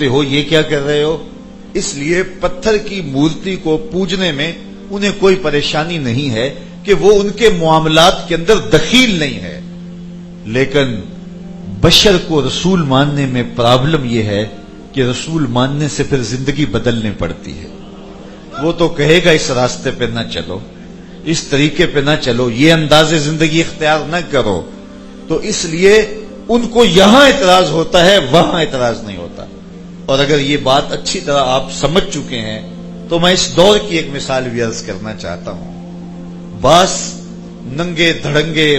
پوجتے ہو یہ کیا کر رہے ہو؟ اس لیے پتھر کی مورتی کو پوجنے میں انہیں کوئی پریشانی نہیں ہے کہ وہ ان کے معاملات کے اندر دخیل نہیں ہے، لیکن بشر کو رسول ماننے میں پرابلم یہ ہے کہ رسول ماننے سے پھر زندگی بدلنی پڑتی ہے۔ وہ تو کہے گا اس راستے پہ نہ چلو، اس طریقے پہ نہ چلو، یہ انداز زندگی اختیار نہ کرو، تو اس لیے ان کو یہاں اعتراض ہوتا ہے، وہاں اعتراض نہیں ہوتا۔ اور اگر یہ بات اچھی طرح آپ سمجھ چکے ہیں تو میں اس دور کی ایک مثال بھی عرض کرنا چاہتا ہوں۔ بعض ننگے دھڑنگے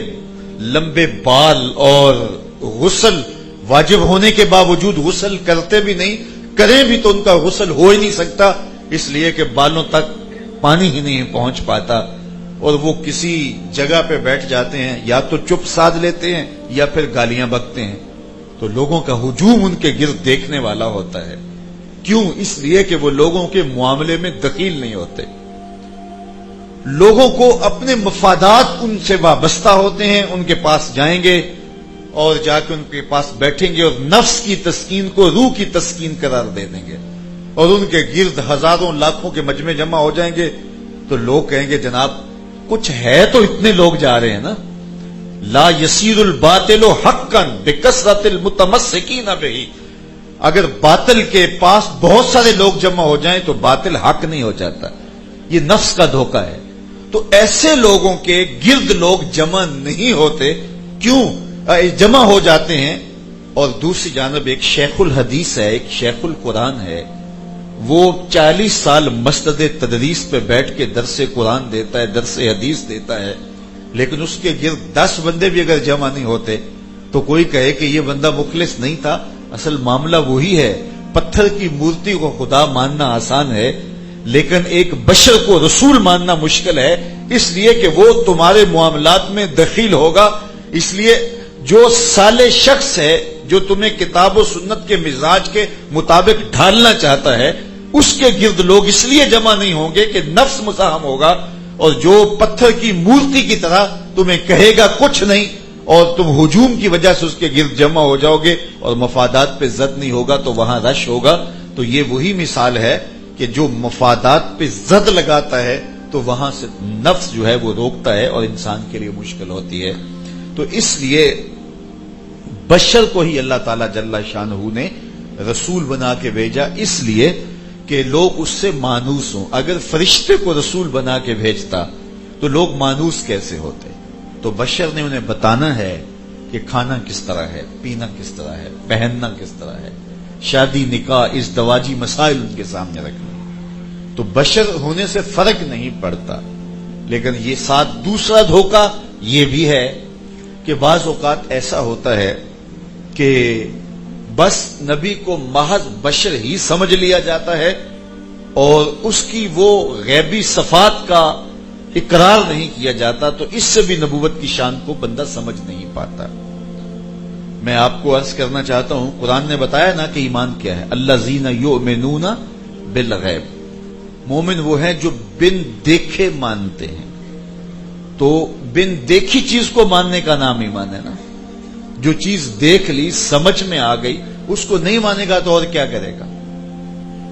لمبے بال اور غسل واجب ہونے کے باوجود غسل کرتے بھی نہیں، کریں بھی تو ان کا غسل ہو ہی نہیں سکتا، اس لیے کہ بالوں تک پانی ہی نہیں پہنچ پاتا، اور وہ کسی جگہ پہ بیٹھ جاتے ہیں، یا تو چپ سادھ لیتے ہیں یا پھر گالیاں بکتے ہیں، تو لوگوں کا ہجوم ان کے گرد دیکھنے والا ہوتا ہے۔ کیوں؟ اس لیے کہ وہ لوگوں کے معاملے میں دخیل نہیں ہوتے، لوگوں کو اپنے مفادات ان سے وابستہ ہوتے ہیں، ان کے پاس جائیں گے اور جا کے ان کے پاس بیٹھیں گے اور نفس کی تسکین کو روح کی تسکین قرار دے دیں گے، اور ان کے گرد ہزاروں لاکھوں کے مجمع جمع ہو جائیں گے، تو لوگ کہیں گے جناب کچھ ہے تو اتنے لوگ جا رہے ہیں نا، لا یسیر الباطل حقا بکثرت المتمسکین بہ، اگر باطل کے پاس بہت سارے لوگ جمع ہو جائیں تو باطل حق نہیں ہو جاتا، یہ نفس کا دھوکہ ہے۔ تو ایسے لوگوں کے گرد لوگ جمع نہیں ہوتے، کیوں جمع ہو جاتے ہیں؟ اور دوسری جانب ایک شیخ الحدیث ہے، ایک شیخ القرآن ہے، وہ 40 سال مسجد تدریس پہ بیٹھ کے درس قرآن دیتا ہے، درس حدیث دیتا ہے، لیکن اس کے گرد 10 بندے بھی اگر جمع نہیں ہوتے تو کوئی کہے کہ یہ بندہ مخلص نہیں تھا۔ اصل معاملہ وہی ہے، پتھر کی مورتی کو خدا ماننا آسان ہے، لیکن ایک بشر کو رسول ماننا مشکل ہے، اس لیے کہ وہ تمہارے معاملات میں دخیل ہوگا۔ اس لیے جو صالح شخص ہے، جو تمہیں کتاب و سنت کے مزاج کے مطابق ڈھالنا چاہتا ہے، اس کے گرد لوگ اس لیے جمع نہیں ہوں گے کہ نفس مساہم ہوگا، اور جو پتھر کی مورتی کی طرح تمہیں کہے گا کچھ نہیں، اور تم ہجوم کی وجہ سے اس کے گرد جمع ہو جاؤ گے اور مفادات پہ زد نہیں ہوگا تو وہاں رش ہوگا۔ تو یہ وہی مثال ہے کہ جو مفادات پہ زد لگاتا ہے تو وہاں سے نفس جو ہے وہ روکتا ہے اور انسان کے لیے مشکل ہوتی ہے۔ تو اس لیے بشر کو ہی اللہ تعالیٰ جل شانہ نے رسول بنا کے بھیجا، اس لیے کہ لوگ اس سے مانوس ہوں۔ اگر فرشتے کو رسول بنا کے بھیجتا تو لوگ مانوس کیسے ہوتے؟ تو بشر نے انہیں بتانا ہے کہ کھانا کس طرح ہے، پینا کس طرح ہے، پہننا کس طرح ہے، شادی نکاح ازدواجی مسائل ان کے سامنے رکھنے، تو بشر ہونے سے فرق نہیں پڑتا۔ لیکن یہ ساتھ دوسرا دھوکہ یہ بھی ہے کہ بعض اوقات ایسا ہوتا ہے کہ بس نبی کو محض بشر ہی سمجھ لیا جاتا ہے اور اس کی وہ غیبی صفات کا اقرار نہیں کیا جاتا، تو اس سے بھی نبوت کی شان کو بندہ سمجھ نہیں پاتا۔ میں آپ کو عرض کرنا چاہتا ہوں، قرآن نے بتایا نا کہ ایمان کیا ہے، الذین یؤمنون بالغیب، مومن وہ ہیں جو بن دیکھے مانتے ہیں۔ تو بن دیکھی چیز کو ماننے کا نام ایمان ہے نا، جو چیز دیکھ لی سمجھ میں آ گئی اس کو نہیں مانے گا تو اور کیا کرے گا؟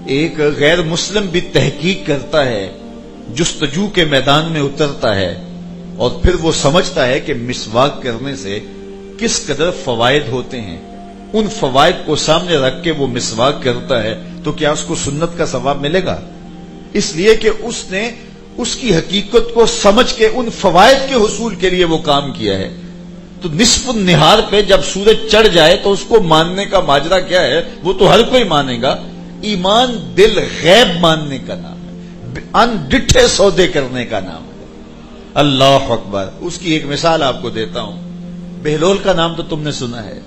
ایک غیر مسلم بھی تحقیق کرتا ہے، جستجو کے میدان میں اترتا ہے، اور پھر وہ سمجھتا ہے کہ مسواک کرنے سے کس قدر فوائد ہوتے ہیں، ان فوائد کو سامنے رکھ کے وہ مسواک کرتا ہے، تو کیا اس کو سنت کا ثواب ملے گا؟ اس لیے کہ اس نے اس کی حقیقت کو سمجھ کے ان فوائد کے حصول کے لیے وہ کام کیا ہے۔ تو نصف النہار پہ جب سورج چڑھ جائے تو اس کو ماننے کا ماجرا کیا ہے؟ وہ تو ہر کوئی مانے گا۔ ایمان بالغیب ماننے کا نام ہے، ان ڈٹھے سودے کرنے کا نام ہے۔ اللہ اکبر۔ اس کی ایک مثال آپ کو دیتا ہوں، بہلول کا نام تو تم نے سنا ہے،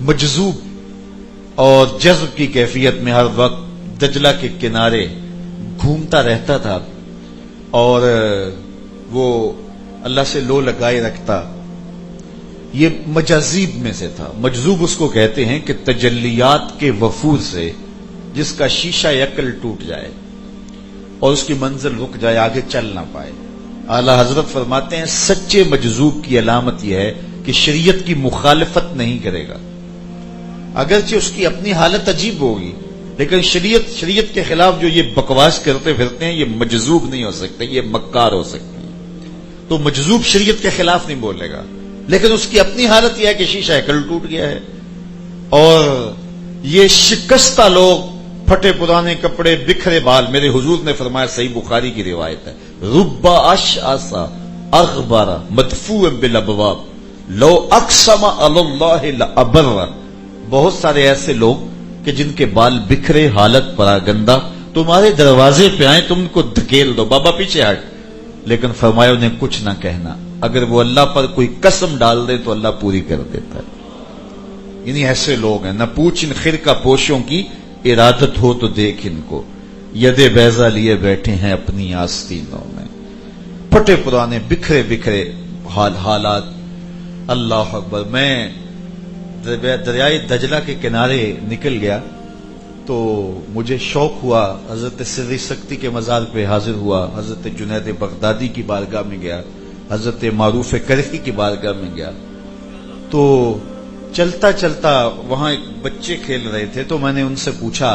مجذوب اور جذب کی کیفیت میں ہر وقت دجلہ کے کنارے گھومتا رہتا تھا، اور وہ اللہ سے لو لگائے رکھتا۔ یہ مجاذیب میں سے تھا۔ مجذوب اس کو کہتے ہیں کہ تجلیات کے وفور سے جس کا شیشہ عقل ٹوٹ جائے اور اس کی منزل رک جائے، آگے چل نہ پائے۔ اعلیٰ حضرت فرماتے ہیں سچے مجذوب کی علامت یہ ہے کہ شریعت کی مخالفت نہیں کرے گا، اگرچہ اس کی اپنی حالت عجیب ہوگی، لیکن شریعت کے خلاف جو یہ بکواس کرتے پھرتے ہیں یہ مجذوب نہیں ہو سکتے، یہ مکار ہو سکتے ہیں۔ تو مجذوب شریعت کے خلاف نہیں بولے گا، لیکن اس کی اپنی حالت یہ ہے کہ شیشہ عقل ٹوٹ گیا ہے، اور یہ شکستہ لوگ، پھٹے پرانے کپڑے، بکھرے بال۔ میرے حضور نے فرمایا، صحیح بخاری کی روایت ہے، رب اشعث اغبر مدفوع بالابواب لو اقسم علی اللہ لابر۔ بہت سارے ایسے لوگ کہ جن کے بال بکھرے، حالت پراگندہ، تمہارے دروازے پہ آئیں، تم کو دھکیل دو، بابا پیچھے ہٹ، لیکن فرمایا انہیں کچھ نہ کہنا، اگر وہ اللہ پر کوئی قسم ڈال دے تو اللہ پوری کر دیتا ہے۔ یعنی ایسے لوگ ہیں، نہ پوچھ ان خرقہ پوشوں کی ارادت ہو تو دیکھ ان کو، ید بیضا لیے بیٹھے ہیں اپنی آستینوں میں، پھٹے پرانے بکھرے بکھرے حالات۔ اللہ اکبر۔ میں دریائے دجلہ کے کنارے نکل گیا تو مجھے شوق ہوا، حضرت سری سکتی کے مزار پہ حاضر ہوا، حضرت جنید بغدادی کی بارگاہ میں گیا، حضرت معروف کرخی کی بارگاہ میں گیا، تو چلتا چلتا وہاں ایک بچے کھیل رہے تھے، تو میں نے ان سے پوچھا،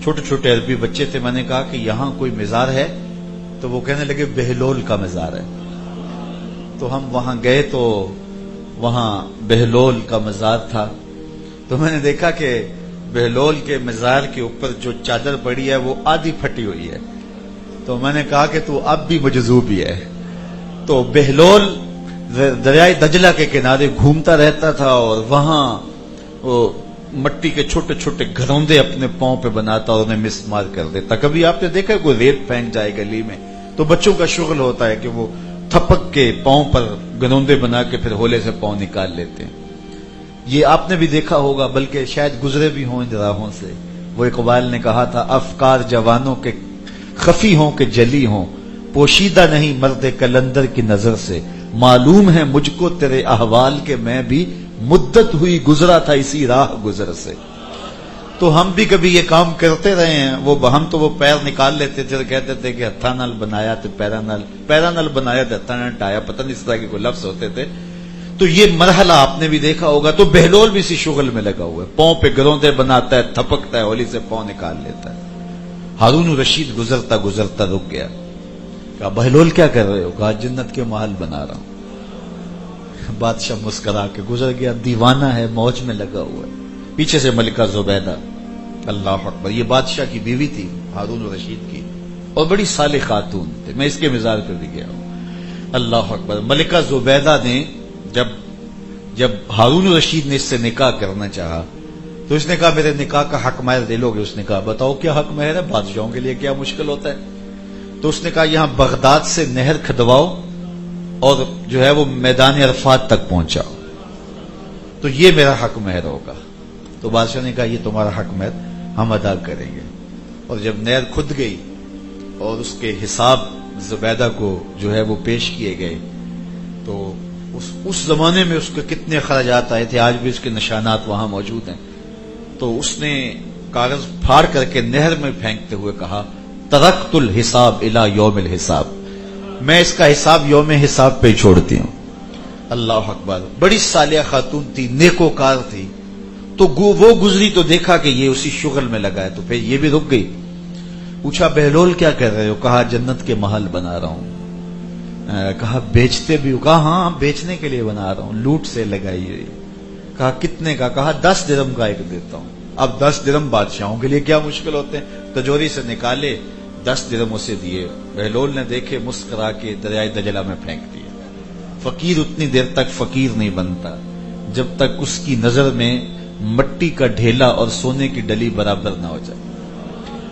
چھوٹے چھوٹے عربی بچے تھے، میں نے کہا کہ یہاں کوئی مزار ہے؟ تو وہ کہنے لگے بہلول کا مزار ہے۔ تو ہم وہاں گئے تو وہاں بہلول کا مزار تھا، تو میں نے دیکھا کہ بہلول کے مزار کے اوپر جو چادر پڑی ہے وہ آدھی پھٹی ہوئی ہے، تو میں نے کہا کہ تو اب بھی مجذوب ہی ہے۔ تو بہلول دریائے دجلہ کے کنارے گھومتا رہتا تھا، اور وہاں وہ مٹی کے چھوٹے چھوٹے گھروندے اپنے پاؤں پہ بناتا اور انہیں مسمار کر دیتا۔ کبھی آپ نے دیکھا کوئی ریت پھینک جائے گلی میں تو بچوں کا شغل ہوتا ہے کہ وہ تھپک کے پاؤں پر گھروندے بنا کے پھر ہولے سے پاؤں نکال لیتے ہیں۔ یہ آپ نے بھی دیکھا ہوگا، بلکہ شاید گزرے بھی ہوں ان راہوں سے۔ وہ اقبال نے کہا تھا، افکار جوانوں کے خفی ہوں کہ جلی ہوں، پوشیدہ نہیں مرد کلندر کی نظر سے، معلوم ہے مجھ کو تیرے احوال کے میں بھی مدت ہوئی گزرا تھا اسی راہ گزر سے۔ تو ہم بھی کبھی یہ کام کرتے رہے ہیں، ہم تو وہ پیر نکال لیتے تھے، کہتے تھے کہ ہتھا نال بنایا تو پیرا نال بنایا تو ہتھا نال ٹایا، پتہ نہیں اس طرح کے کوئی لفظ ہوتے تھے۔ تو یہ مرحلہ آپ نے بھی دیکھا ہوگا۔ تو بہلول بھی اسی شغل میں لگا ہوا ہے، پاؤں پہ گروندے بناتا ہے، تھپکتا ہے، ہولی سے پاؤں نکال لیتا ہے۔ ہارون رشید گزرتا گزرتا رک گیا، کہا بہلول کیا کر رہے ہو؟ کہا جنت کے محل بنا رہا ہوں۔ بادشاہ مسکرا کے گزر گیا، دیوانہ ہے، موج میں لگا ہوا ہے۔ پیچھے سے ملکہ زبیدہ، اللہ اکبر، یہ بادشاہ کی بیوی تھی ہارون رشید کی، اور بڑی صالح خاتون تھی، میں اس کے مزار پہ بھی گیا ہوں۔ اللہ اکبر۔ ملکہ زبیدہ نے جب ہارون رشید نے اس سے نکاح کرنا چاہا تو اس نے کہا میرے نکاح کا حق مہر دے لو گے؟ اس نے کہا بتاؤ کیا حق مہر ہے، بادشاہوں کے لیے کیا مشکل ہوتا ہے؟ تو اس نے کہا یہاں بغداد سے نہر کھدواؤ اور جو ہے وہ میدان عرفات تک پہنچاؤ، تو یہ میرا حق مہر ہوگا۔ تو بادشاہ نے کہا یہ تمہارا حق مہر ہم ادا کریں گے۔ اور جب نہر کھد گئی اور اس کے حساب زبیدہ کو جو ہے وہ پیش کیے گئے، تو اس زمانے میں اس کے کتنے خراجات آئے تھے، آج بھی اس کے نشانات وہاں موجود ہیں۔ تو اس نے کاغذ پھاڑ کر کے نہر میں پھینکتے ہوئے کہا ترکت الحساب الی یوم الحساب، میں اس کا حساب یوم حساب پہ چھوڑتی ہوں۔ اللہ اکبر۔ بڑی صالحہ خاتون تھی، نیکوکار تھی، تو وہ گزری تو دیکھا کہ یہ اسی شغل میں لگا ہے، تو پھر یہ بھی رک گئی۔ پوچھا بہلول کیا کر رہے ہو؟ کہا جنت کے محل بنا رہا ہوں۔ کہا بیچتے بھی ہو؟ کہا ہاں بیچنے کے لیے بنا رہا ہوں، لوٹ سے لگائی ہوئی۔ کہا کتنے کا؟ کہا 10 درہم کا ایک دیتا ہوں۔ اب 10 درہم بادشاہوں کے لیے کیا مشکل ہوتے ہیں، تجوری سے نکالے، 10 درہم اسے دیے۔ بہلول نے دیکھے، مسکرا کے دریائے دجلہ میں پھینک دیا۔ فقیر اتنی دیر تک فقیر نہیں بنتا جب تک اس کی نظر میں مٹی کا ڈھیلا اور سونے کی ڈلی برابر نہ ہو جائے۔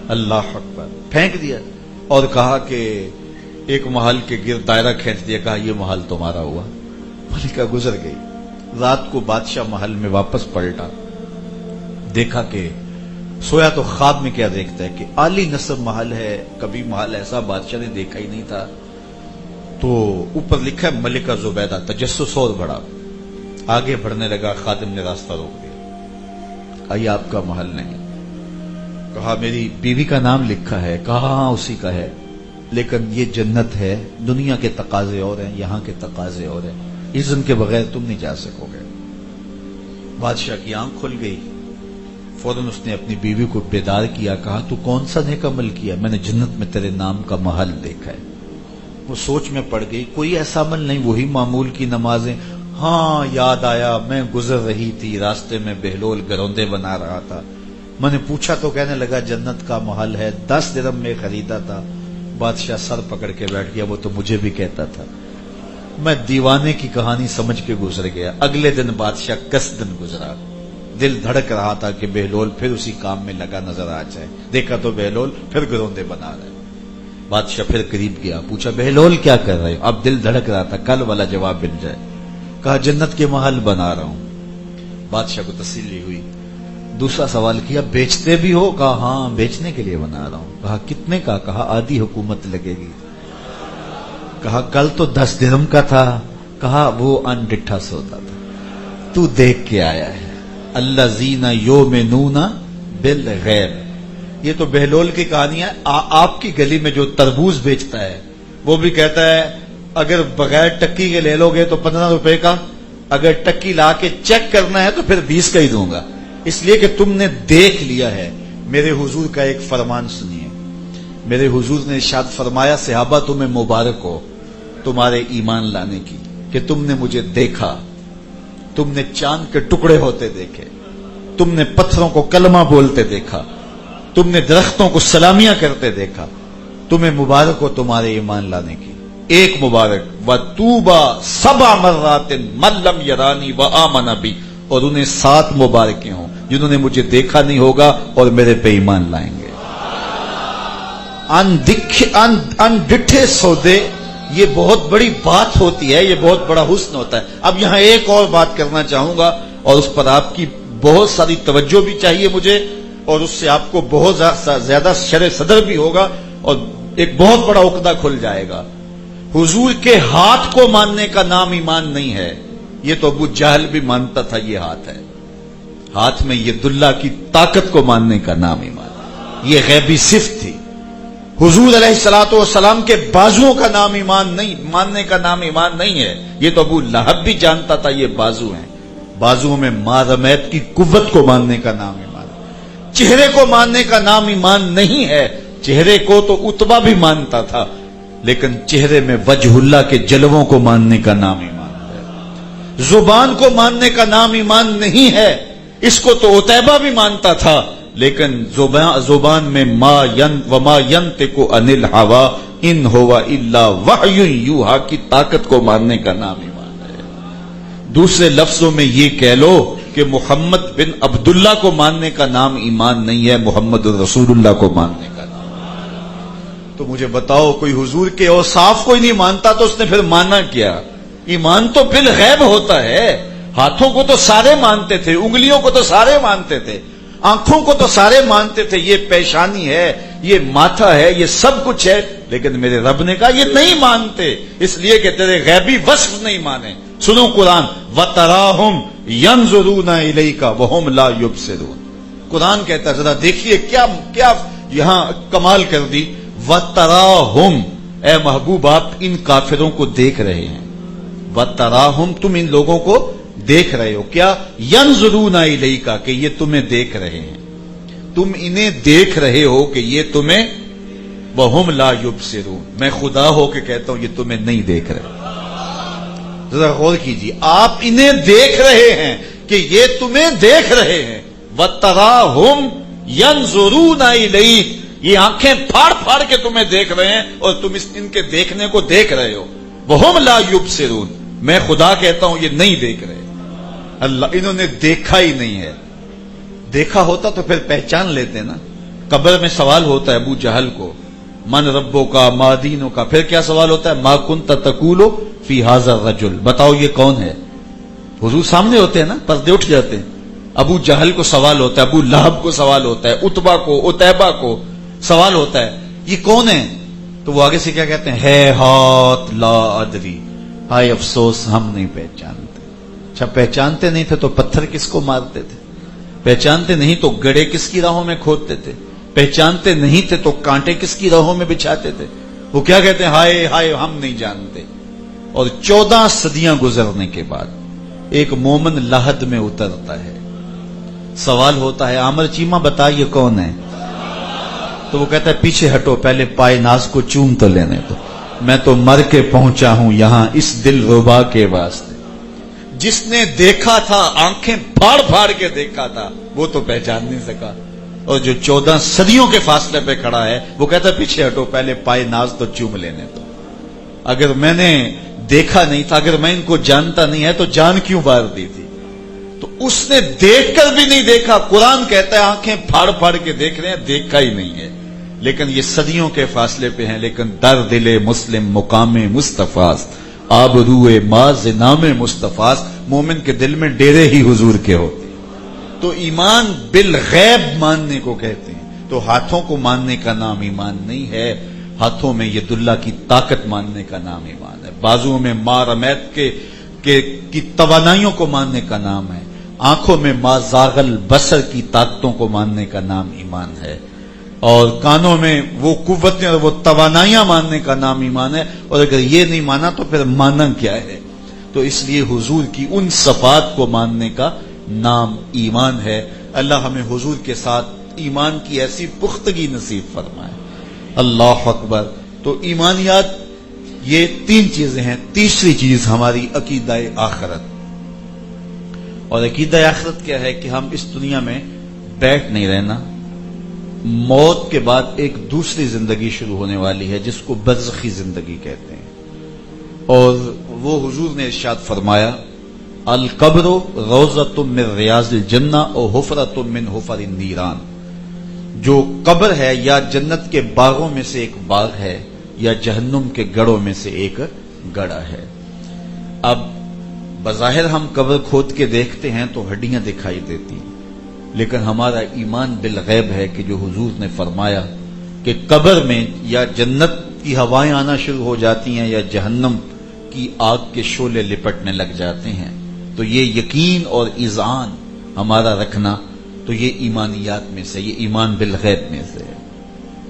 اللہ اکبر۔ پھینک دیا اور کہا کہ ایک محل کے گرد دائرہ کھینچ دیا، کہا یہ محل تمہارا ہوا۔ ملکہ گزر گئی۔ رات کو بادشاہ محل میں واپس پلٹا، دیکھا کہ سویا تو خواب میں کیا دیکھتا ہے کہ عالی نصب محل ہے، کبھی محل ایسا بادشاہ نے دیکھا ہی نہیں تھا۔ تو اوپر لکھا ہے ملکہ زبیدہ، تجسس اور بڑھا، آگے بڑھنے لگا، خادم نے راستہ روک دیا، یہ آپ کا محل نہیں۔ کہا میری بیوی کا نام لکھا ہے، کہا ہاں اسی کا ہے، لیکن یہ جنت ہے، دنیا کے تقاضے اور ہیں، یہاں کے تقاضے اور ہیں، اذن کے بغیر تم نہیں جا سکو گے۔ بادشاہ کی آنکھ کھل گئی، فوراً اس نے اپنی بیوی کو بیدار کیا، کہا تو کون سا نیک عمل کیا؟ میں نے جنت میں تیرے نام کا محل دیکھا ہے۔ وہ سوچ میں پڑ گئی، کوئی ایسا عمل نہیں، وہی معمول کی نمازیں۔ ہاں یاد آیا، میں گزر رہی تھی، راستے میں بہلول گروندے بنا رہا تھا، میں نے پوچھا تو کہنے لگا جنت کا محل ہے، 10 درہم میں خریدا تھا۔ بادشاہ سر پکڑ کے بیٹھ گیا، وہ تو مجھے بھی کہتا تھا۔ میں دیوانے کی کہانی سمجھ کے گزر گیا۔ اگلے دن بادشاہ کس دن گزرا، دل دھڑک رہا تھا کہ بہلول پھر اسی کام میں لگا نظر آ جائے۔ دیکھا تو بہلول پھر گروندے بنا رہے۔ بادشاہ پھر قریب گیا، پوچھا بہلول کیا کر رہے ہو؟ اب دل دھڑک رہا تھا کل والا جواب مل جائے۔ کہا جنت کے محل بنا رہا ہوں۔ بادشاہ کو تسلی ہوئی۔ دوسرا سوال کیا بیچتے بھی ہو؟ کہا ہاں بیچنے کے لیے بنا رہا ہوں۔ کہا کتنے کا؟ کہا آدھی حکومت لگے گی۔ کہا کل تو 10 درہم کا تھا۔ کہا وہ انڈٹھا سودا تھا، تو دیکھ کے آیا ہے۔ الذین یؤمنون بالغیب، یہ تو بہلول کی کہانی ہے۔ آپ کی گلی میں جو تربوز بیچتا ہے وہ بھی کہتا ہے اگر بغیر ٹکی کے لے لو گے تو 15 روپے کا، اگر ٹکی لا کے چیک کرنا ہے تو پھر 20 کا ہی دوں گا، اس لیے کہ تم نے دیکھ لیا ہے۔ میرے حضور کا ایک فرمان سنیے، میرے حضور نے ارشاد فرمایا صحابہ تمہیں مبارک ہو تمہارے ایمان لانے کی کہ تم نے مجھے دیکھا، تم نے چاند کے ٹکڑے ہوتے دیکھے، تم نے پتھروں کو کلمہ بولتے دیکھا، تم نے درختوں کو سلامیاں کرتے دیکھا، تمہیں مبارک ہو تمہارے ایمان لانے کی۔ ایک مبارک وَطُوبَى 7 مرات من لم يرانی وآمن بی، اور انہیں 7 مبارکیں ہوں جنہوں نے مجھے دیکھا نہیں ہوگا اور میرے پہ ایمان لائیں گے۔ ان ڈٹھے سودے، یہ بہت بڑی بات ہوتی ہے، یہ بہت بڑا حسن ہوتا ہے۔ اب یہاں ایک اور بات کرنا چاہوں گا اور اس پر آپ کی بہت ساری توجہ بھی چاہیے مجھے، اور اس سے آپ کو بہت زیادہ شرح صدر بھی ہوگا اور ایک بہت بڑا عقدہ کھل جائے گا۔ حضور کے ہاتھ کو ماننے کا نام ایمان نہیں ہے، یہ تو ابو جہل بھی مانتا تھا یہ ہاتھ ہے۔ ہاتھ میں ید اللہ کی طاقت کو ماننے کا نام ایمان ہے، یہ غیبی صفت تھی۔ حضور علیہ الصلوۃ والسلام کے بازوؤں کا نام ایمان نہیں، ماننے کا نام ایمان نہیں ہے، یہ تو ابو لہب بھی جانتا تھا یہ بازو ہیں۔ بازوؤں میں ماں رمیت کی قوت کو ماننے کا نام ایمان ہے۔ چہرے کو ماننے کا نام ایمان نہیں ہے، چہرے کو تو اتبا بھی مانتا تھا، لیکن چہرے میں وجہ اللہ کے جلووں کو ماننے کا نام ایمان ہے۔ زبان کو ماننے کا نام ایمان نہیں ہے، اس کو تو عتیبہ بھی مانتا تھا، لیکن زبان میں وما ينطق عن الهوى ان هو الا وحی یوحی کی طاقت کو ماننے کا نام ایمان ہے۔ دوسرے لفظوں میں یہ کہہ لو کہ محمد بن عبداللہ کو ماننے کا نام ایمان نہیں ہے، محمد رسول اللہ کو ماننے کا نام۔ تو مجھے بتاؤ کوئی حضور کے اوصاف کو ہی نہیں مانتا تو اس نے پھر مانا کیا؟ ایمان تو بالغیب ہوتا ہے۔ ہاتھوں کو تو سارے مانتے تھے، انگلیوں کو تو سارے مانتے تھے، آنکھوں کو تو سارے مانتے تھے، یہ پیشانی ہے، یہ ماتھا ہے، یہ سب کچھ ہے، لیکن میرے رب نے کہا یہ نہیں مانتے، اس لیے کہ تیرے غیبی وصف نہیں مانے۔ سنو قرآن، وَتَرَاهُمْ يَنْظُرُونَ إِلَيْكَ وَهُمْ لَا يُبْصِرُونَ۔ قرآن کہتا ہے ذرا دیکھیے کیا یہاں کمال کر دی۔ وَتَرَاهُمْ، اے محبوب آپ ان کافروں کو دیکھ رہے ہیں، وَتَرَاهُمْ تم ان لوگوں کو دیکھ رہے ہو، کیا ینظرون الیک کہ یہ تمہیں دیکھ رہے ہیں، تم انہیں دیکھ رہے ہو کہ یہ تمہیں، وہم لا یبصرون، میں خدا ہو کے کہتا ہوں یہ تمہیں نہیں دیکھ رہے۔ ذرا غور کیجیے، آپ انہیں دیکھ رہے ہیں کہ یہ تمہیں دیکھ رہے ہیں۔ وتراہم ینظرون الیک، یہ آنکھیں پھاڑ پھاڑ کے تمہیں دیکھ رہے ہیں اور تم ان کے دیکھنے کو دیکھ رہے ہو۔ وہم لا یبصرون، میں خدا کہتا ہوں یہ نہیں دیکھ رہے۔ اللہ انہوں نے دیکھا ہی نہیں ہے، دیکھا ہوتا تو پھر پہچان لیتے نا۔ قبر میں سوال ہوتا ہے ابو جہل کو، من ربوں کا ما دینوں کا، پھر کیا سوال ہوتا ہے، ما کنت تقول فی ھذا الرجل، بتاؤ یہ کون ہے؟ حضور سامنے ہوتے ہیں نا، پردے اٹھ جاتے ہیں۔ ابو جہل کو سوال ہوتا ہے، ابو لہب کو سوال ہوتا ہے، عتبہ کو، عتیبہ کو سوال ہوتا ہے یہ کون ہے؟ تو وہ آگے سے کیا کہتے ہیں، ہے ہاتھ لا ادری، ہائے افسوس ہم نہیں پہچانتے۔ اچھا پہچانتے نہیں تھے تو پتھر کس کو مارتے تھے؟ پہچانتے نہیں تو گڑے کس کی راہوں میں کھودتے تھے؟ پہچانتے نہیں تھے تو کانٹے کس کی راہوں میں بچھاتے تھے؟ وہ کیا کہتے ہیں، ہائے ہائے ہم نہیں جانتے۔ اور 14 صدیاں گزرنے کے بعد ایک مومن لحد میں اترتا ہے، سوال ہوتا ہے عامر چیمہ بتا یہ کون ہے؟ تو وہ کہتا ہے پیچھے ہٹو، پہلے پائے ناز کو چوم تو لینے دو، میں تو مر کے پہنچا ہوں یہاں اس دل ربا کے واسطے۔ جس نے دیکھا تھا، آنکھیں پھاڑ پھاڑ کے دیکھا تھا، وہ تو پہچان نہیں سکا، اور جو 14 صدیوں کے فاصلے پہ کھڑا ہے وہ کہتا ہے پیچھے ہٹو، پہلے پائے ناز تو چوم لینے دو۔ اگر میں نے دیکھا نہیں تھا، اگر میں ان کو جانتا نہیں ہے تو جان کیوں بار دی تھی؟ تو اس نے دیکھ کر بھی نہیں دیکھا، قرآن کہتا ہے آنکھیں پھاڑ پھاڑ کے دیکھ رہے ہیں، دیکھا ہی نہیں ہے، لیکن یہ صدیوں کے فاصلے پہ ہیں، لیکن در دل مسلم مقام مصطفیٰ آبروئے ماز نام مصطفیٰ، مومن کے دل میں ڈیرے ہی حضور کے ہوتے ہیں۔ تو ایمان بالغیب ماننے کو کہتے ہیں، تو ہاتھوں کو ماننے کا نام ایمان نہیں ہے، ہاتھوں میں ید اللہ کی طاقت ماننے کا نام ایمان ہے، بازوؤں میں ما رمیت کی توانائیوں کو ماننے کا نام ہے، آنکھوں میں ما زاغ البصر کی طاقتوں کو ماننے کا نام ایمان ہے، اور کانوں میں وہ قوتیں اور وہ توانائیاں ماننے کا نام ایمان ہے، اور اگر یہ نہیں مانا تو پھر مانا کیا ہے؟ تو اس لیے حضور کی ان صفات کو ماننے کا نام ایمان ہے۔ اللہ ہمیں حضور کے ساتھ ایمان کی ایسی پختگی نصیب فرمائے۔ اللہ اکبر۔ تو ایمانیات یہ 3 چیزیں ہیں۔ تیسری چیز ہماری عقیدہ آخرت، اور عقیدہ آخرت کیا ہے کہ ہم اس دنیا میں بیٹھ نہیں رہنا، موت کے بعد ایک دوسری زندگی شروع ہونے والی ہے جس کو برزخی زندگی کہتے ہیں، اور وہ حضور نے ارشاد فرمایا القبر روضۃ من ریاض الجنہ اور حفرۃ من حفر النیران، جو قبر ہے یا جنت کے باغوں میں سے ایک باغ ہے یا جہنم کے گڑھوں میں سے ایک گڑھا ہے۔ اب بظاہر ہم قبر کھود کے دیکھتے ہیں تو ہڈیاں دکھائی دیتی ہیں، لیکن ہمارا ایمان بالغیب ہے کہ جو حضور نے فرمایا کہ قبر میں یا جنت کی ہوائیں آنا شروع ہو جاتی ہیں یا جہنم کی آگ کے شعلے لپٹنے لگ جاتے ہیں، تو یہ یقین اور اذعان ہمارا رکھنا، تو یہ ایمانیات میں سے، یہ ایمان بالغیب میں سے ہے۔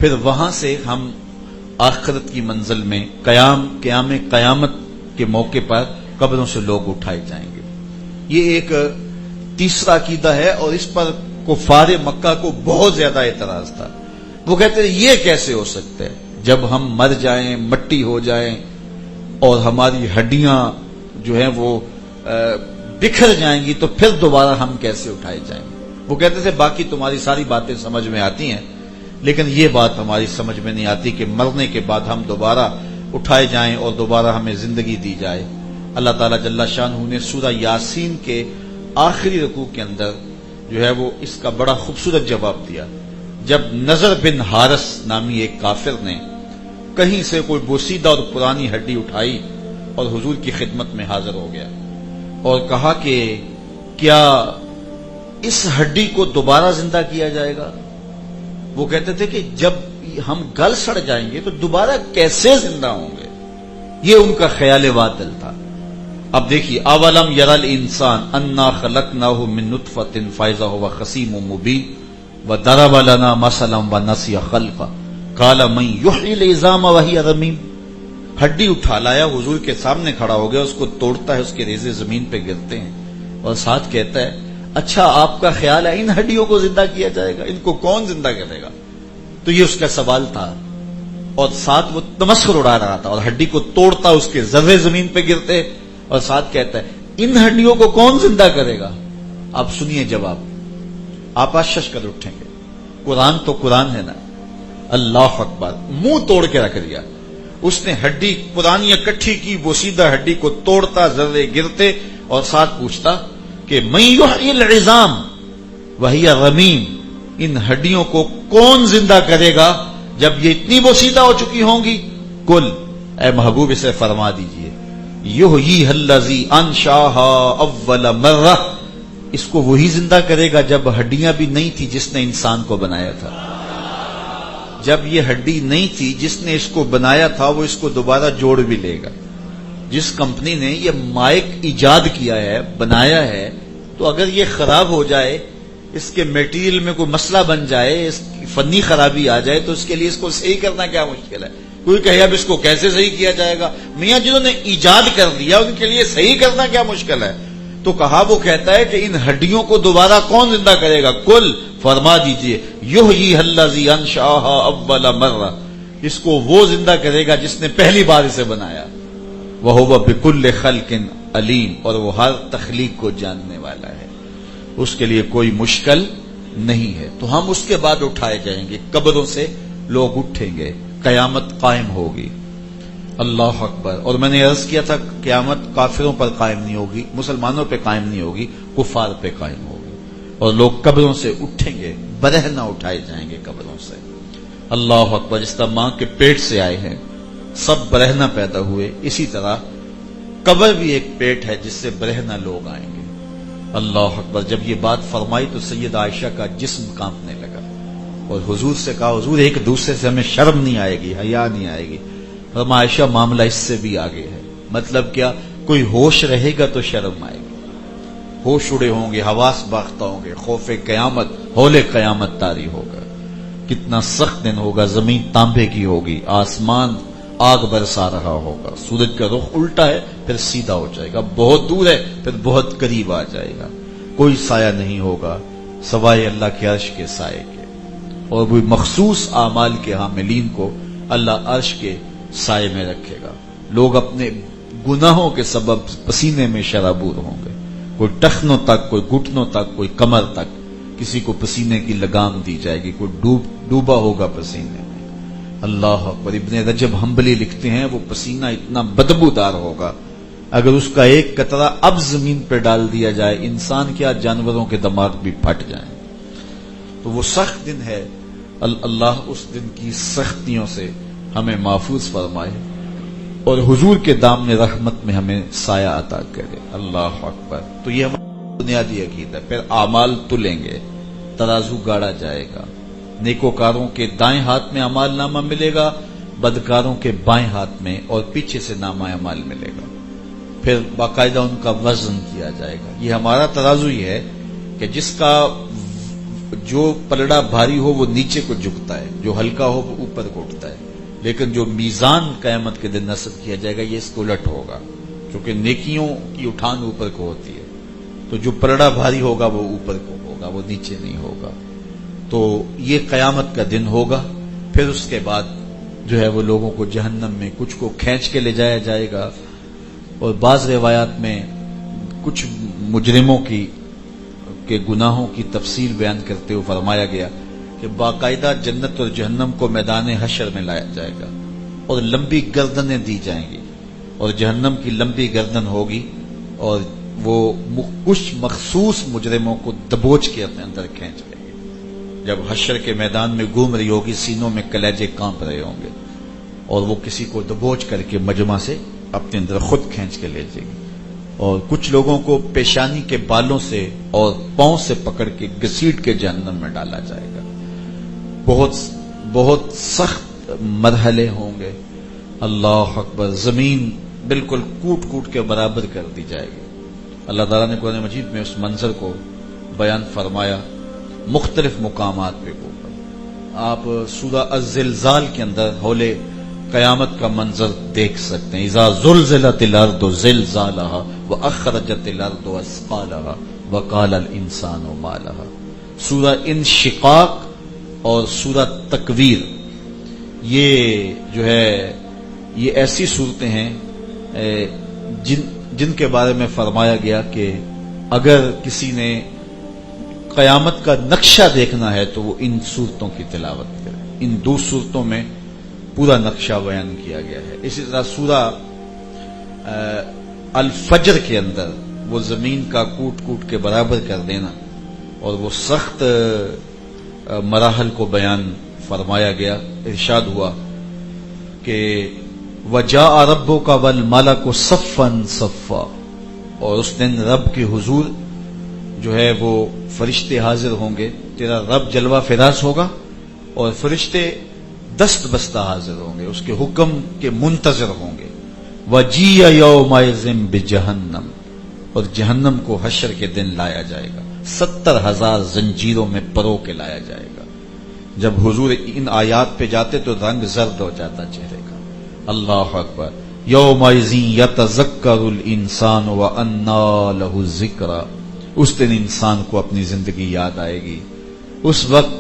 پھر وہاں سے ہم آخرت کی منزل میں قیامت کے موقع پر قبروں سے لوگ اٹھائے جائیں گے۔ یہ ایک تیسرا عقیدہ ہے، اور اس پر کفار مکہ کو بہت زیادہ اعتراض تھا۔ وہ کہتے ہیں یہ کیسے ہو سکتا ہے، جب ہم مر جائیں، مٹی ہو جائیں اور ہماری ہڈیاں جو ہیں وہ بکھر جائیں گی تو پھر دوبارہ ہم کیسے اٹھائے جائیں گے؟ وہ کہتے تھے باقی تمہاری ساری باتیں سمجھ میں آتی ہیں، لیکن یہ بات ہماری سمجھ میں نہیں آتی کہ مرنے کے بعد ہم دوبارہ اٹھائے جائیں اور دوبارہ ہمیں زندگی دی جائے۔ اللہ تعالیٰ جل شانہ نے سورہ یاسین کے آخری رکوع کے اندر جو ہے وہ اس کا بڑا خوبصورت جواب دیا، جب نضر بن حارث نامی ایک کافر نے کہیں سے کوئی بوسیدہ اور پرانی ہڈی اٹھائی اور حضور کی خدمت میں حاضر ہو گیا اور کہا کہ کیا اس ہڈی کو دوبارہ زندہ کیا جائے گا؟ وہ کہتے تھے کہ جب ہم گل سڑ جائیں گے تو دوبارہ کیسے زندہ ہوں گے؟ یہ ان کا خیال باطل تھا۔ اب دیکھیے اولم یری الانسان انا خلقناہ من نطفۃ فاذا هو خصیم مبین وضرب لنا مثلا ونسی خلقہ قال من یحیی العظام وہی رمیم۔ ہڈی اٹھا لایا، حضور کے سامنے کھڑا ہو گیا، اس کو توڑتا ہے، اس کے ریزے زمین پہ گرتے ہیں، اور ساتھ کہتا ہے اچھا آپ کا خیال ہے ان ہڈیوں کو زندہ کیا جائے گا؟ ان کو کون زندہ کرے گا؟ تو یہ اس کا سوال تھا، اور ساتھ وہ تمسخر اڑا رہا تھا، اور ہڈی کو توڑتا، اس کے ذرے زمین پہ گرتے، اور ساتھ کہتا ہے ان ہڈیوں کو کون زندہ کرے گا؟ آپ سنیے جواب، آپ شش کر اٹھیں گے۔ قرآن تو قرآن ہے نا، اللہ اکبر، منہ توڑ کے رکھ دیا۔ اس نے ہڈی پرانی اکٹھی کی، بوسیدہ ہڈی کو توڑتا، ذرے گرتے، اور ساتھ پوچھتا کہ من یحیی العظام وہی رمیم، ان ہڈیوں کو کون زندہ کرے گا جب یہ اتنی بوسیدہ ہو چکی ہوں گی؟ کل، اے محبوب اسے فرما دیجئے یحییھا الذی انشاھا اول مرہ، اس کو وہی زندہ کرے گا جب ہڈیاں بھی نہیں تھی جس نے انسان کو بنایا تھا۔ جب یہ ہڈی نہیں تھی جس نے اس کو بنایا تھا وہ اس کو دوبارہ جوڑ بھی لے گا۔ جس کمپنی نے یہ مائک ایجاد کیا ہے، بنایا ہے، تو اگر یہ خراب ہو جائے، اس کے میٹیریل میں کوئی مسئلہ بن جائے، اس کی فنی خرابی آ جائے، تو اس کے لیے اس کو صحیح کرنا کیا مشکل ہے؟ کوئی کہے اب اس کو کیسے صحیح کیا جائے گا؟ میاں جنہوں نے ایجاد کر دیا ان کے لیے صحیح کرنا کیا مشکل ہے؟ تو کہا وہ کہتا ہے کہ ان ہڈیوں کو دوبارہ کون زندہ کرے گا؟ کل فرما دیجئے یحییھا الذی انشأھا اول مرہ، اس کو وہ زندہ کرے گا جس نے پہلی بار اسے بنایا، وہو بکل خلق علیم، اور وہ ہر تخلیق کو جاننے والا ہے، اس کے لیے کوئی مشکل نہیں ہے۔ تو ہم اس کے بعد اٹھائے جائیں گے، قبروں سے لوگ اٹھیں گے، قیامت قائم ہوگی۔ اللہ اکبر۔ اور میں نے عرض کیا تھا قیامت کافروں پر قائم نہیں ہوگی، مسلمانوں پہ قائم نہیں ہوگی، کفار پہ قائم ہوگی، اور لوگ قبروں سے اٹھیں گے، برہنہ اٹھائے جائیں گے قبروں سے۔ اللہ اکبر۔ جس طرح ماں کے پیٹ سے آئے ہیں سب برہنہ پیدا ہوئے، اسی طرح قبر بھی ایک پیٹ ہے جس سے برہنہ لوگ آئیں گے۔ اللہ اکبر۔ جب یہ بات فرمائی تو سید عائشہ کا جسم کانپنے لگا، اور حضور سے کہا حضور ایک دوسرے سے ہمیں شرم نہیں آئے گی، حیا نہیں آئے گی؟ فرمایا عائشہ معاملہ اس سے بھی آگے ہے۔ مطلب کیا؟ کوئی ہوش رہے گا تو شرم آئے گی، ہوش اڑے ہوں گے، حواس باختہ ہوں گے، خوف قیامت، ہول قیامت طاری ہوگا۔ کتنا سخت دن ہوگا، زمین تانبے کی ہوگی، آسمان آگ برسا رہا ہوگا، سورج کا رخ الٹا ہے پھر سیدھا ہو جائے گا، بہت دور ہے پھر بہت قریب آ جائے گا، کوئی سایہ نہیں ہوگا سوائے اللہ کے عرش کے سائے کے، اور وہ مخصوص اعمال کے حاملین کو اللہ عرش کے سائے میں رکھے گا۔ لوگ اپنے گناہوں کے سبب پسینے میں شرابور ہوں گے، کوئی ٹخنوں تک، کوئی گھٹنوں تک، کوئی کمر تک، کسی کو پسینے کی لگام دی جائے گی، کوئی ڈوبا ہوگا پسینے میں۔ اللہ اکبر۔ ابن رجب حنبلی لکھتے ہیں وہ پسینہ اتنا بدبودار ہوگا، اگر اس کا ایک قطرہ اب زمین پہ ڈال دیا جائے، انسان کیا جانوروں کے دماغ بھی پھٹ جائیں۔ تو وہ سخت دن ہے، اللہ اس دن کی سختیوں سے ہمیں محفوظ فرمائے، اور حضور کے دامن رحمت میں ہمیں سایہ عطا کرے۔ اللہ اکبر۔ تو یہ ہمارا بنیادی عقیدہ ہے۔ پھر اعمال تلیں گے، ترازو گاڑا جائے گا، نیکوکاروں کے دائیں ہاتھ میں اعمال نامہ ملے گا، بدکاروں کے بائیں ہاتھ میں، اور پیچھے سے نامہ اعمال ملے گا، پھر باقاعدہ ان کا وزن کیا جائے گا۔ یہ ہمارا ترازو ہی ہے کہ جس کا جو پلڑا بھاری ہو وہ نیچے کو جھکتا ہے، جو ہلکا ہو وہ اوپر کو اٹھتا ہے، لیکن جو میزان قیامت کے دن نصب کیا جائے گا یہ اس کو الٹ ہوگا، کیونکہ نیکیوں کی اٹھان اوپر کو ہوتی ہے، تو جو پلڑا بھاری ہوگا وہ اوپر کو ہوگا، وہ نیچے نہیں ہوگا۔ تو یہ قیامت کا دن ہوگا۔ پھر اس کے بعد جو ہے وہ لوگوں کو جہنم میں کچھ کو کھینچ کے لے جایا جائے گا، اور بعض روایات میں کچھ مجرموں کے گناہوں کی تفصیل بیان کرتے ہوئے فرمایا گیا کہ باقاعدہ جنت اور جہنم کو میدان حشر میں لایا جائے گا، اور لمبی گردنیں دی جائیں گی، اور جہنم کی لمبی گردن ہوگی، اور وہ کچھ مخصوص مجرموں کو دبوچ کے اپنے اندر کھینچ لیں گے۔ جب حشر کے میدان میں گھوم رہی ہوگی، سینوں میں کلیجے کانپ رہے ہوں گے، اور وہ کسی کو دبوچ کر کے مجمع سے اپنے اندر خود کھینچ کے لے جائے گی، اور کچھ لوگوں کو پیشانی کے بالوں سے اور پاؤں سے پکڑ کے گھسیٹ کے جہنم میں ڈالا جائے گا۔ بہت سخت مرحلے ہوں گے۔ اللہ اکبر۔ زمین بالکل کوٹ کوٹ کے برابر کر دی جائے گی۔ اللہ تعالیٰ نے قرآن مجید میں اس منظر کو بیان فرمایا مختلف مقامات پہ اوپر۔ آپ سورہ الزلزال کے اندر ہولے قیامت کا منظر دیکھ سکتے ہیں۔ اذا زلزلت الارض زلزالها واخرجت الارض اثقالها وقال الانسان ما لها۔ سورہ انشقاق اور سورہ تکویر، یہ جو ہے یہ ایسی صورتیں ہیں جن کے بارے میں فرمایا گیا کہ اگر کسی نے قیامت کا نقشہ دیکھنا ہے تو وہ ان صورتوں کی تلاوت کرے۔ ان دو صورتوں میں پورا نقشہ بیان کیا گیا ہے۔ اسی طرح سورہ الفجر کے اندر وہ زمین کا کوٹ کوٹ کے برابر کر دینا اور وہ سخت مراحل کو بیان فرمایا گیا۔ ارشاد ہوا کہ وَجَاءَ رَبُّكَ وَالْمَلَكُ صَفًّا صَفًّا، اور اس دن رب کے حضور جو ہے وہ فرشتے حاضر ہوں گے، تیرا رب جلوہ فراز ہوگا اور فرشتے دست بستہ حاضر ہوں گے، اس کے حکم کے منتظر ہوں گے۔ وَجِيَ يَوْمَئِذٍ بِجَهَنَّمَ، اور جہنم کو حشر کے دن لایا جائے گا، 70,000 زنجیروں میں پرو کے لایا جائے گا۔ جب حضور ان آیات پہ جاتے تو رنگ زرد ہو جاتا چہرے کا۔ اللہ اکبر۔ یومئذ یتذکر الانسان وانیٰ لہ الذکریٰ، اس دن انسان کو اپنی زندگی یاد آئے گی، اس وقت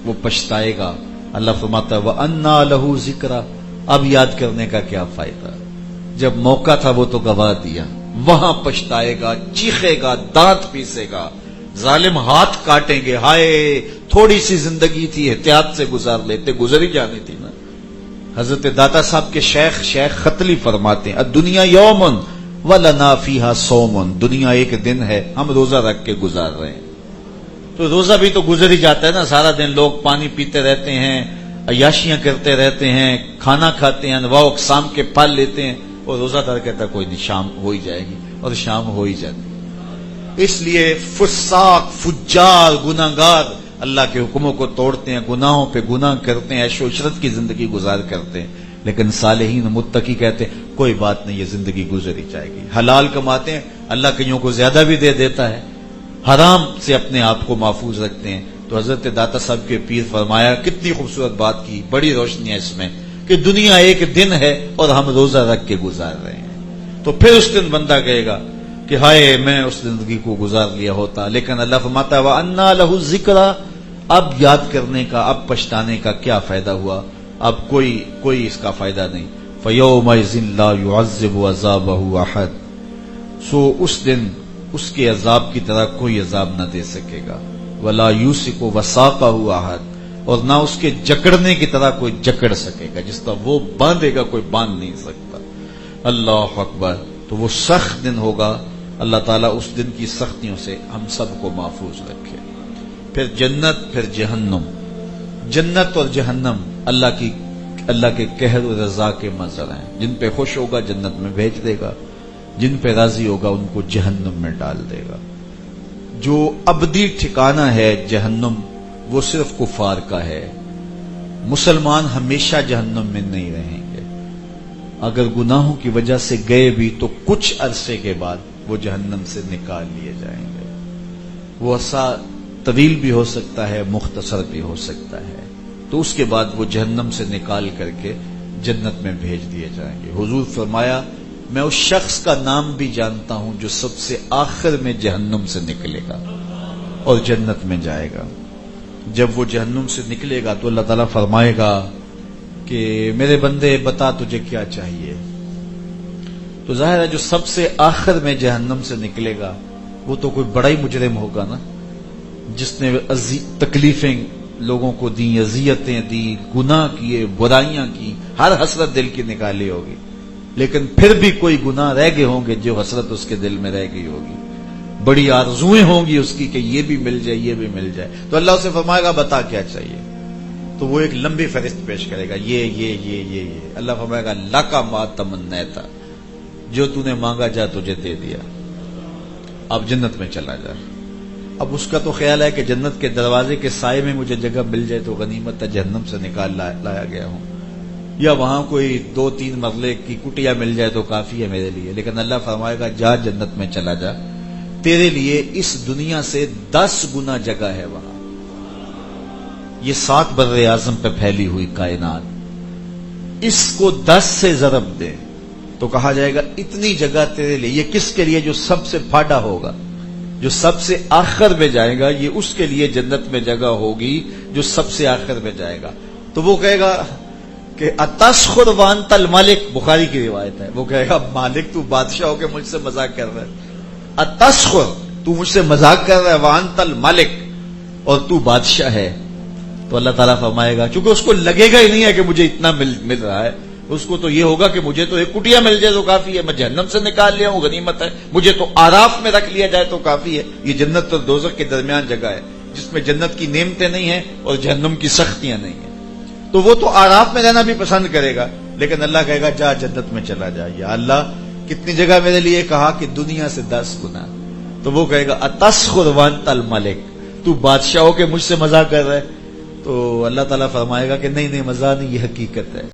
وہ پچھتائے گا۔ اللہ فرماتا ہے وانیٰ لہ الذکریٰ، اب یاد کرنے کا کیا فائدہ، جب موقع تھا وہ تو گوا دیا، وہاں پچھتائے گا، چیخے گا، دانت پیسے گا، ظالم ہاتھ کاٹیں گے، ہائے تھوڑی سی زندگی تھی، احتیاط سے گزار لیتے، گزر ہی جانی تھی نا۔ حضرت داتا صاحب کے شیخ ختلی فرماتے ہیں الدنیا یومن ولنا فیہا صومن، دنیا ایک دن ہے، ہم روزہ رکھ کے گزار رہے ہیں۔ تو روزہ بھی تو گزر ہی جاتا ہے نا، سارا دن لوگ پانی پیتے رہتے ہیں، عیاشیاں کرتے رہتے ہیں، کھانا کھاتے ہیں، انواع اقسام کے پھل لیتے ہیں، اور روزہ دار کہتا کوئی نہیں، شام ہو ہی جائے گی، اور شام ہو ہی جاتی۔ اس لیے فساق، فجار، گناہگار اللہ کے حکموں کو توڑتے ہیں، گناہوں پہ گناہ کرتے ہیں، عیش و عشرت کی زندگی گزار کرتے ہیں، لیکن صالحین متقی کہتے ہیں کوئی بات نہیں، یہ زندگی گزر ہی جائے گی۔ حلال کماتے ہیں، اللہ کئیوں کو زیادہ بھی دے دیتا ہے، حرام سے اپنے آپ کو محفوظ رکھتے ہیں۔ تو حضرت داتا صاحب کے پیر فرمایا، کتنی خوبصورت بات کی، بڑی روشنی ہے اس میں، کہ دنیا ایک دن ہے اور ہم روزہ رکھ کے گزار رہے ہیں۔ تو پھر اس دن بندہ کہے گا کہ ہائے میں اس زندگی کو گزار لیا ہوتا، لیکن اللہ فرماتا ہے وَأَنَّىٰ لَهُ الذِّكْرَىٰ، اب یاد کرنے کا، اب پچھتانے کا کیا فائدہ ہوا، اب کوئی اس کا فائدہ نہیں۔ فَيَوْمَئِذٍ لَا يُعَذِّبُ عَذَابَهُ أَحَدٌ، سو اس دن اس کے عذاب کی طرح کوئی عذاب نہ دے سکے گا، وَلَا يُوثِقُ وَثَاقَهُ أَحَدٌ، اور نہ اس کے جکڑنے کی طرح کوئی جکڑ سکے گا، جس طرح وہ باندھے گا کوئی باندھ نہیں سکتا۔ اللہ اکبر۔ تو وہ سخت دن ہوگا، اللہ تعالیٰ اس دن کی سختیوں سے ہم سب کو محفوظ رکھے۔ پھر جنت، پھر جہنم۔ جنت اور جہنم اللہ کے قہر و رضا کے منظر ہیں، جن پہ خوش ہوگا جنت میں بھیج دے گا، جن پہ راضی ہوگا ان کو جہنم میں ڈال دے گا۔ جو ابدی ٹھکانہ ہے جہنم، وہ صرف کفار کا ہے، مسلمان ہمیشہ جہنم میں نہیں رہیں گے۔ اگر گناہوں کی وجہ سے گئے بھی تو کچھ عرصے کے بعد وہ جہنم سے نکال لیے جائیں گے۔ وہ عرصہ طویل بھی ہو سکتا ہے، مختصر بھی ہو سکتا ہے، تو اس کے بعد وہ جہنم سے نکال کر کے جنت میں بھیج دیے جائیں گے۔ حضور فرمایا میں اس شخص کا نام بھی جانتا ہوں جو سب سے آخر میں جہنم سے نکلے گا اور جنت میں جائے گا۔ جب وہ جہنم سے نکلے گا تو اللہ تعالیٰ فرمائے گا کہ میرے بندے بتا تجھے کیا چاہیے۔ تو ظاہر ہے جو سب سے آخر میں جہنم سے نکلے گا وہ تو کوئی بڑا ہی مجرم ہوگا نا، جس نے تکلیفیں لوگوں کو دیں، اذیتیں دی، گناہ کیے، برائیاں کی، ہر حسرت دل کی نکالی ہوگی، لیکن پھر بھی کوئی گناہ رہ گئے ہوں گے جو حسرت اس کے دل میں رہ گئی ہوگی، بڑی آرزویں ہوں گی اس کی کہ یہ بھی مل جائے، یہ بھی مل جائے۔ تو اللہ اسے فرمائے گا بتا کیا چاہیے، تو وہ ایک لمبی فہرست پیش کرے گا، یہ اللہ فرمائے گا لَکَ مَا تَمَنَّیتَ، جو تو نے مانگا جا تجھے دے دیا، اب جنت میں چلا جا۔ اب اس کا تو خیال ہے کہ جنت کے دروازے کے سائے میں مجھے جگہ مل جائے تو غنیمت ہے، جہنم سے نکال لایا گیا ہوں، یا وہاں کوئی 2-3 مرلے کی کٹیا مل جائے تو کافی ہے میرے لیے۔ لیکن اللہ فرمائے گا جا جنت میں چلا جا، تیرے لیے اس دنیا سے 10 گنا جگہ ہے وہاں۔ یہ 7 بر اعظم پہ پھیلی ہوئی کائنات، اس کو 10 سے ضرب دے تو کہا جائے گا اتنی جگہ تیرے لیے۔ یہ کس کے لیے؟ جو سب سے پھاڑا ہوگا، جو سب سے آخر میں جائے گا، یہ اس کے لیے جنت میں جگہ ہوگی جو سب سے آخر میں جائے گا۔ تو وہ کہے گا کہ اتسخر وانت الملک، بخاری کی روایت ہے، وہ کہے گا مالک تو بادشاہ ہو کے مجھ سے مذاق کر رہا ہے، اتسخر تو مجھ سے مذاق کر رہا ہے، وانت الملک اور تو بادشاہ ہے۔ تو اللہ تعالیٰ فرمائے گا چونکہ اس کو لگے گا ہی نہیں ہے کہ مجھے اتنا مل رہا ہے، اس کو تو یہ ہوگا کہ مجھے تو ایک کٹیا مل جائے تو کافی ہے، میں جہنم سے نکال لیا ہوں غنیمت ہے، مجھے تو آراف میں رکھ لیا جائے تو کافی ہے۔ یہ جنت اور دوزخ کے درمیان جگہ ہے جس میں جنت کی نعمتیں نہیں ہیں اور جہنم کی سختیاں نہیں ہیں، تو وہ تو آراف میں رہنا بھی پسند کرے گا، لیکن اللہ کہے گا جا جنت میں چلا جا۔ یا اللہ کتنی جگہ میرے لیے کہا کہ دنیا سے 10 گنا، تو وہ کہے گا اتسخر وانت الملک، تو بادشاہ ہو کے مجھ سے مزاح کر رہا ہے، تو اللہ تعالیٰ فرمائے گا کہ نہیں مزاح نہیں، یہ حقیقت ہے۔